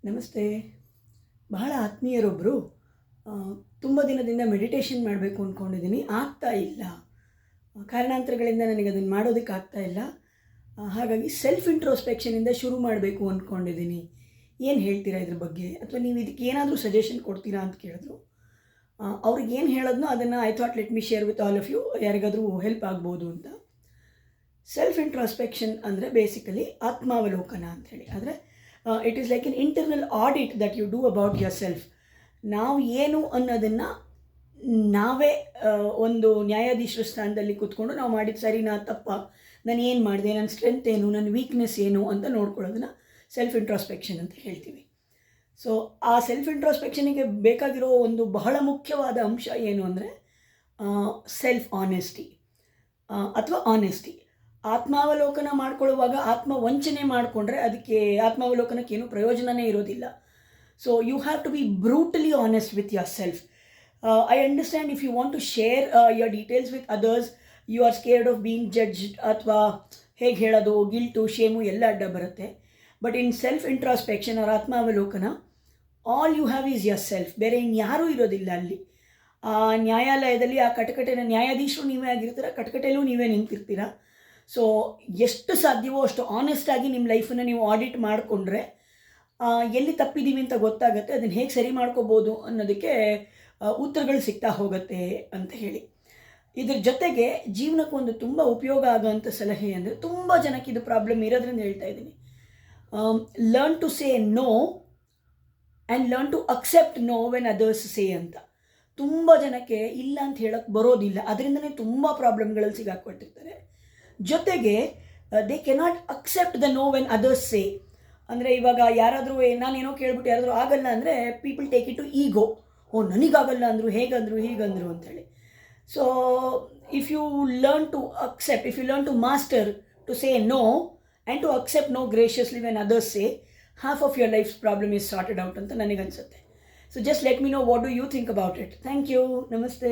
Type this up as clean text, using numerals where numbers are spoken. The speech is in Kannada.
ನಮಸ್ತೆ. ಬಹಳ ಆತ್ಮೀಯರೊಬ್ಬರು ತುಂಬ ದಿನದಿಂದ ಮೆಡಿಟೇಷನ್ ಮಾಡಬೇಕು ಅಂದ್ಕೊಂಡಿದ್ದೀನಿ, ಆಗ್ತಾ ಇಲ್ಲ. ಕಾರಣಾಂತರಗಳಿಂದ ನನಗೆ ಅದನ್ನು ಮಾಡೋದಕ್ಕೆ ಆಗ್ತಾ ಇಲ್ಲ. ಹಾಗಾಗಿ ಸೆಲ್ಫ್ ಇಂಟ್ರೋಸ್ಪೆಕ್ಷನಿಂದ ಶುರು ಮಾಡಬೇಕು ಅಂದ್ಕೊಂಡಿದ್ದೀನಿ. ಏನು ಹೇಳ್ತೀರಾ ಇದ್ರ ಬಗ್ಗೆ? ಅಥವಾ ನೀವು ಇದಕ್ಕೆ ಏನಾದರೂ ಸಜೆಷನ್ ಕೊಡ್ತೀರಾ ಅಂತ ಕೇಳಿದ್ರು. ಅವ್ರಿಗೆ ಏನು ಹೇಳೋದನ್ನೋ ಅದನ್ನು I thought let me share with all of you, ಯಾರಿಗಾದರೂ ಹೆಲ್ಪ್ ಆಗ್ಬೋದು ಅಂತ. ಸೆಲ್ಫ್ ಇಂಟ್ರೋಸ್ಪೆಕ್ಷನ್ ಅಂದರೆ ಬೇಸಿಕಲಿ ಆತ್ಮಾವಲೋಕನ ಅಂಥೇಳಿ. ಆದರೆ it is like an internal audit that you do about yourself. ನಾವು ಏನು ಅನ್ನೋದನ್ನು ನಾವೇ ಒಂದು ನ್ಯಾಯಾಧೀಶರ ಸ್ಥಾನದಲ್ಲಿ ಕೂತ್ಕೊಂಡು ನಾವು ಮಾಡಿದ ಸರಿನಾ ತಪ್ಪ, ನಾನು ಏನು ಮಾಡಿದೆ, ನನ್ನ ಸ್ಟ್ರೆಂತ್ ಏನು, ನನ್ನ ವೀಕ್ನೆಸ್ ಏನು ಅಂತ ನೋಡ್ಕೊಳ್ಳೋದನ್ನು ಸೆಲ್ಫ್ ಇಂಟ್ರೋಸ್ಪೆಕ್ಷನ್ ಅಂತ ಹೇಳ್ತೀವಿ. ಸೊ ಆ ಸೆಲ್ಫ್ ಇಂಟ್ರೋಸ್ಪೆಕ್ಷನಿಗೆ ಬೇಕಾಗಿರೋ ಒಂದು ಬಹಳ ಮುಖ್ಯವಾದ ಅಂಶ ಏನು ಅಂದರೆ ಸೆಲ್ಫ್ ಆನೆಸ್ಟಿ ಅಥವಾ ಆನೆಸ್ಟಿ. ಆತ್ಮಾವಲೋಕನ ಮಾಡ್ಕೊಳ್ಳುವಾಗ ಆತ್ಮವಂಚನೆ ಮಾಡಿಕೊಂಡ್ರೆ ಅದಕ್ಕೆ ಆತ್ಮಾವಲೋಕನಕ್ಕೇನು ಪ್ರಯೋಜನವೇ ಇರೋದಿಲ್ಲ. So you have to be brutally honest with yourself. I understand if you want to share your details with others, you are scared of being judged ಅಥವಾ ಹೇಗೆ ಹೇಳೋದು, ಗಿಲ್ಟು, ಶೇಮು ಎಲ್ಲ ಅಡ್ಡ ಬರುತ್ತೆ. ಬಟ್ ಇನ್ ಸೆಲ್ಫ್ ಇಂಟ್ರಾಸ್ಪೆಕ್ಷನ್ ಅವ್ರ ಆತ್ಮಾವಲೋಕನ, all you have is yourself. ಬೇರೆ ಇನ್ಯಾರೂ ಇರೋದಿಲ್ಲ ಅಲ್ಲಿ. ಆ ನ್ಯಾಯಾಲಯದಲ್ಲಿ ಆ ಕಟಕಟೆನ ನ್ಯಾಯಾಧೀಶರು ನೀವೇ ಆಗಿರ್ತೀರ, ಕಟಕಟೆಯಲ್ಲೂ ನೀವೇ ನಿಂತಿರ್ತೀರ. ಸೊ ಎಷ್ಟು ಸಾಧ್ಯವೋ ಅಷ್ಟು ಆನೆಸ್ಟಾಗಿ ನಿಮ್ಮ ಲೈಫನ್ನು ನೀವು ಆಡಿಟ್ ಮಾಡಿಕೊಂಡ್ರೆ ಎಲ್ಲಿ ತಪ್ಪಿದ್ದೀವಿ ಅಂತ ಗೊತ್ತಾಗುತ್ತೆ, ಅದನ್ನು ಹೇಗೆ ಸರಿ ಮಾಡ್ಕೋಬೋದು ಅನ್ನೋದಕ್ಕೆ ಉತ್ತರಗಳು ಸಿಗ್ತಾ ಹೋಗುತ್ತೆ ಅಂತ ಹೇಳಿ. ಇದ್ರ ಜೊತೆಗೆ ಜೀವನಕ್ಕೆ ಒಂದು ತುಂಬ ಉಪಯೋಗ ಆಗೋವಂಥ ಸಲಹೆ ಅಂದರೆ, ತುಂಬ ಜನಕ್ಕೆ ಇದು ಪ್ರಾಬ್ಲಮ್ ಇರೋದ್ರಿಂದ ಹೇಳ್ತಾ ಇದ್ದೀನಿ, learn to say no and learn to accept no when others say ಅಂತ. ತುಂಬ ಜನಕ್ಕೆ ಇಲ್ಲ ಅಂತ ಹೇಳೋಕ್ಕೆ ಬರೋದಿಲ್ಲ, ಅದರಿಂದನೇ ತುಂಬ ಪ್ರಾಬ್ಲಮ್ಗಳಲ್ಲಿ ಸಿಗಾಕ್ಕೊಟ್ಟಿರ್ತಾರೆ. ಜೊತೆಗೆ they cannot accept the no when others say. ಅಂದರೆ ಇವಾಗ ಯಾರಾದರೂ ನಾನೇನೋ ಕೇಳ್ಬಿಟ್ಟು ಯಾರಾದರೂ ಆಗಲ್ಲ ಅಂದರೆ people take it to ego. ನನಗಾಗಲ್ಲ ಅಂದರು, ಹೇಗಂದರು, ಹೀಗಂದರು ಅಂಥೇಳಿ. So if you learn to accept, if you learn to master to say no and to accept no graciously when others say, half of your life's problem is sorted out ಅಂತ ನನಗನ್ಸುತ್ತೆ. So just let me know what do you think about it. Thank you. ನಮಸ್ತೆ.